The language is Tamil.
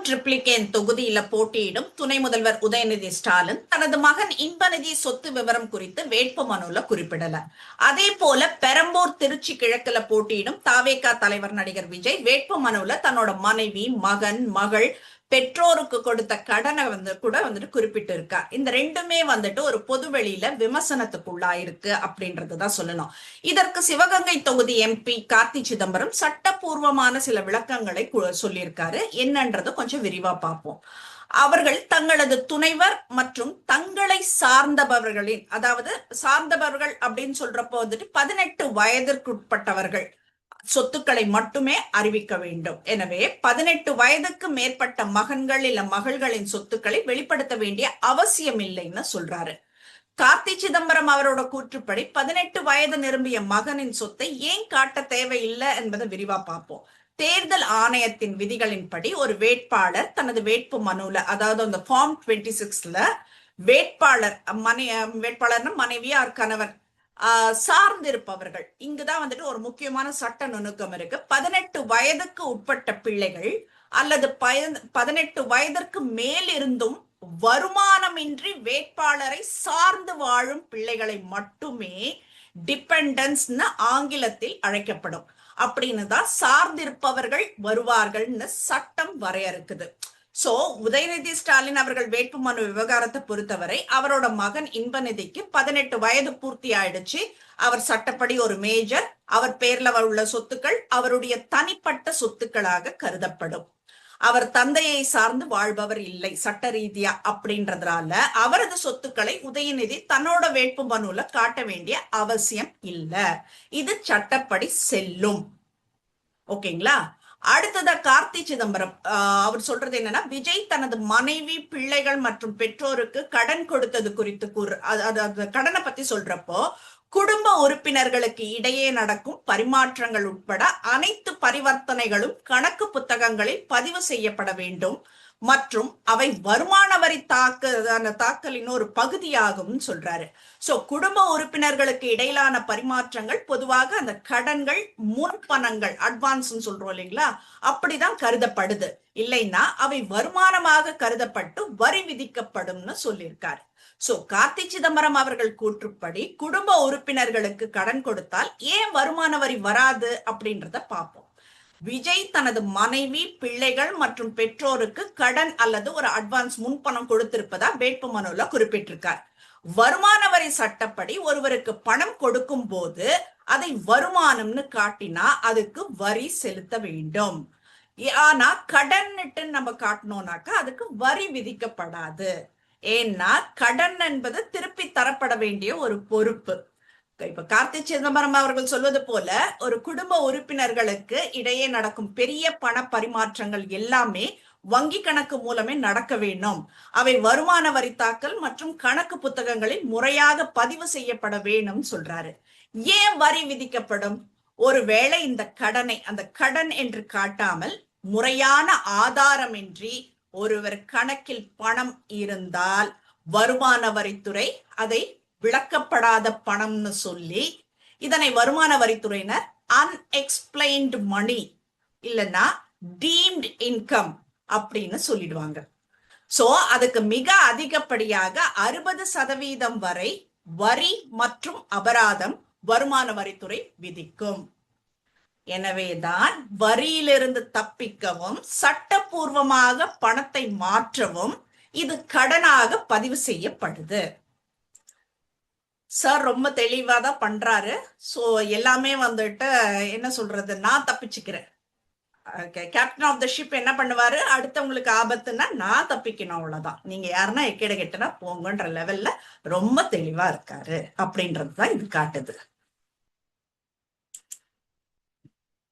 ட்ரிப்ளிகேன் தொகுதியில போட்டியிடும் துணை முதல்வர் உதயநிதி ஸ்டாலின் தனது மகன் இன்பநிதி சொத்து விவரம் குறித்து வேட்பு மனுல குறிப்பிடல. அதே போல பெரம்பூர் திருச்சி கிழக்குல போட்டியிடும் தாவேகா தலைவர் நடிகர் விஜய் வேட்பு மனுல தன்னோட மனைவி, மகன், மகள், பெற்றோருக்கு கொடுத்த கடனை கூட குறிப்பிட்டு இருக்கா. இந்த ரெண்டுமே ஒரு பொது வெளியில விமர்சனத்துக்குள்ளாயிருக்கு அப்படின்றதுதான் சொல்லணும். இதற்கு சிவகங்கை தொகுதி எம்பி கார்த்தி சிதம்பரம் சட்டப்பூர்வமான சில விளக்கங்களை சொல்லியிருக்காரு. என்னன்றது கொஞ்சம் விரிவா பார்ப்போம். அவர்கள் தங்களது துணைவர் மற்றும் தங்களை சார்ந்தவர்களின், அதாவது சார்ந்தவர்கள் அப்படின்னு சொல்றப்போ 18 வயதிற்குட்பட்டவர்கள் சொத்துக்களை மட்டுமே அறிவிக்க வேண்டும். எனவே 18 வயதுக்கு மேற்பட்ட மகன்கள் இல்ல மகள்களின் சொத்துக்களை வெளிப்படுத்த வேண்டிய அவசியம் இல்லைன்னு சொல்றாரு. கார்த்தி சிதம்பரம் அவரோட கூற்றுப்படி 18 வயது நிரம்பிய மகனின் சொத்தை ஏன் காட்ட தேவையில்லை என்பதை விரிவா பார்ப்போம். தேர்தல் ஆணையத்தின் விதிகளின்படி ஒரு வேட்பாளர் தனது வேட்பு மனுல, அதாவது அந்த ஃபார்ம் 26ல வேட்பாளர்னா மனைவியார் கணவன் சார்ந்திருப்பவர்கள், இங்குதான் ஒரு முக்கியமான சட்ட நுணுக்கம் இருக்கு. 18 வயதுக்கு உட்பட்ட பிள்ளைகள் அல்லது 18 வயதிற்கு மேல் இருந்தும் வருமானமின்றி வேட்பாளரை சார்ந்து வாழும் பிள்ளைகளை மட்டுமே டிபெண்டன்ஸ்னு ஆங்கிலத்தில் அழைக்கப்படும். அப்படின்னு தான் சார்ந்திருப்பவர்கள் வருவார்கள்னு சட்டம் வரையறுக்குது. சோ உதயநிதி ஸ்டாலின் அவர்கள் வேட்புமனு விவகாரத்தை பொறுத்தவரை அவரோட மகன் இன்பநிதிக்கு 18 வயது பூர்த்தி ஆயிடுச்சு. அவர் சட்டப்படி ஒரு மேஜர். அவர் பேர்ல உள்ள சொத்துக்கள் அவருடைய தனிப்பட்ட சொத்துக்களாக கருதப்படும். அவர் தந்தையை சார்ந்து வாழ்பவர் இல்லை சட்ட ரீதியா. அப்படின்றதுனால அவரது சொத்துக்களை உதயநிதி தன்னோட வேட்பு மனுல காட்ட வேண்டிய அவசியம் இல்லை. இது சட்டப்படி செல்லும். ஓகேங்களா? அடுத்ததா கார்த்தி சிதம்பரம் அவர் சொல்றது என்னன்னா, விஜய் தனது மனைவி, பிள்ளைகள் மற்றும் பெற்றோருக்கு கடன் கொடுத்தது குறித்து கடனை பத்தி சொல்றப்போ குடும்ப உறுப்பினர்களுக்கு இடையே நடக்கும் பரிமாற்றங்கள் உட்பட அனைத்து பரிவர்த்தனைகளும் கணக்கு புத்தகங்களில் பதிவு செய்யப்பட வேண்டும் மற்றும் அவை வருமான வரி தாக்கலின் ஒரு பகுதியாகும் சொல்றாரு. சோ குடும்ப உறுப்பினர்களுக்கு இடையிலான பரிமாற்றங்கள் பொதுவாக அந்த கடன்கள், முன்பணங்கள், அட்வான்ஸ் சொல்றோம் இல்லைங்களா, அப்படிதான் கருதப்படுது. இல்லைன்னா அவை வருமானமாக கருதப்பட்டு வரி விதிக்கப்படும்னு சொல்லியிருக்காரு. சோ கார்த்தி சிதம்பரம் அவர்கள் கூற்றுப்படி குடும்ப உறுப்பினர்களுக்கு கடன் கொடுத்தால் ஏன் வருமான வரி வராது அப்படின்றத பார்ப்போம். விஜய் தனது மனைவி, பிள்ளைகள் மற்றும் பெற்றோருக்கு கடன் அல்லது ஒரு அட்வான்ஸ் முன்பணம் கொடுத்திருப்பதா வேட்பு மனுல குறிப்பிட்டிருக்கார். வருமான வரி சட்டப்படி ஒருவருக்கு பணம் கொடுக்கும் போது அதை வருமானம்னு காட்டினா அதுக்கு வரி செலுத்த வேண்டும். ஆனா கடன்னுட்டு நம்ம காட்டணும்னாக்கா அதுக்கு வரி விதிக்கப்படாது. ஏன்னா கடன் என்பது திருப்பி தரப்பட வேண்டிய ஒரு பொறுப்பு. இப்ப கார்த்தி சிதம்பரம் அவர்கள் சொல்வது போல ஒரு குடும்ப உறுப்பினர்களுக்கு இடையே நடக்கும் பெரிய பண பரிமாற்றங்கள் எல்லாமே வங்கி கணக்கு மூலமே நடக்க வேண்டும். அவை வருமான வரி தாக்கல் மற்றும் கணக்கு புத்தகங்களில் முறையாக பதிவு செய்யப்பட வேண்டும் சொல்றாரு. ஏன் வரி விதிக்கப்படும்? ஒருவேளை இந்த கடனை அந்த கடன் என்று காட்டாமல் முறையான ஆதாரமின்றி ஒருவர் கணக்கில் பணம் இருந்தால் வருமான வரித்துறை அதை விளக்கப்படாத பணம்னு சொல்லி இதனை வருமான வரித்துறையினர் அன்எக்ஸ்பிளைன்டு மணி இல்லைன்னா டீம்டு இன்கம் அப்படின்னு சொல்லிடுவாங்க. சோ அதுக்கு மிக அதிகப்படியாக 60% வரை வரி மற்றும் அபராதம் வருமான வரித்துறை விதிக்கும். எனவேதான் வரியிலிருந்து தப்பிக்கவும் சட்டப்பூர்வமாக பணத்தை மாற்றவும் இது கடனாக பதிவு செய்யப்படுது. சார் ரொம்ப தெளிவா தான் பண்றாரு. சோ எல்லாமே என்ன சொல்றது, நான் தப்பிச்சுக்கிறேன். கேப்டன் ஆஃப் த ஷிப் என்ன பண்ணுவாரு, அடுத்தவங்களுக்கு ஆபத்துன்னா நான் தப்பிக்கணும், அவ்வளவுதான். நீங்க யாருன்னா எக்கேட கெட்டனா போங்கன்ற லெவல்ல ரொம்ப தெளிவா இருக்காரு அப்படின்றதுதான் இது காட்டுது.